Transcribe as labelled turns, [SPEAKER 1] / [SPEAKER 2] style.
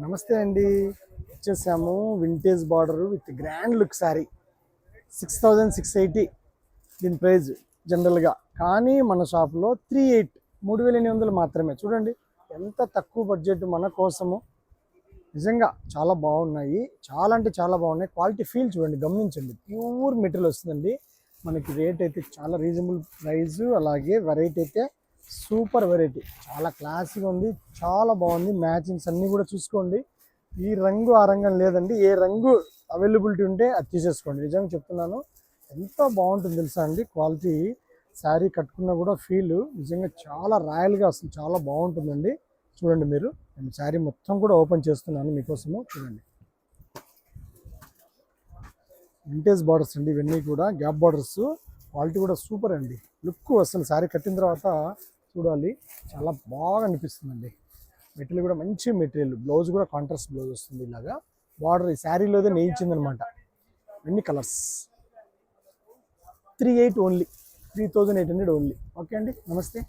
[SPEAKER 1] నమస్తే అండి. వచ్చేసాము vintage border with grand look sari 6680 దీని ప్రైస్ జనరల్గా. కానీ మన షాప్లో 3800 మాత్రమే. చూడండి ఎంత తక్కువ బడ్జెట్ మన కోసము. నిజంగా చాలా బాగున్నాయి, చాలా అంటే చాలా బాగున్నాయి. క్వాలిటీ ఫీల్ చూడండి, గమనించండి. ప్యూర్ మెటీరియల్ వస్తుందండి. మనకి రేట్ అయితే చాలా రీజనబుల్ ప్రైస్, అలాగే వెరైటీ అయితే సూపర్ వెరైటీ, చాలా క్లాసీగా ఉంది, చాలా బాగుంది. మ్యాచింగ్స్ అన్నీ కూడా చూసుకోండి. ఈ రంగు ఆ రంగం లేదండి, ఏ రంగు అవైలబిలిటీ ఉంటే అది తీసేసుకోండి. నిజంగా చెప్తున్నాను, ఎంత బాగుంటుంది తెలుసా అండి. క్వాలిటీ శారీ కట్టుకున్నా కూడా ఫీల్ నిజంగా చాలా రాయల్గా వస్తుంది, చాలా బాగుంటుందండి. చూడండి మీరు, నేను శారీ మొత్తం కూడా ఓపెన్ చేస్తున్నాను మీకోసము. చూడండి వింటేజ్ బార్డర్స్ అండి, ఇవన్నీ కూడా గ్యాప్ బార్డర్స్. క్వాలిటీ కూడా సూపర్ అండి. లుక్ అసలు శారీ కట్టిన తర్వాత చూడాలి, చాలా బాగా అనిపిస్తుందండి. మెటీరియల్ కూడా మంచి మెటీరియల్, బ్లౌజ్ కూడా కాంట్రాస్ట్ బ్లౌజ్ వస్తుంది. ఇలాగా బార్డర్ ఈ శారీలోదే నేయించిందనమాట. ఎన్ని కలర్స్. 38 only, 3800 only. ఓకే అండి, నమస్తే.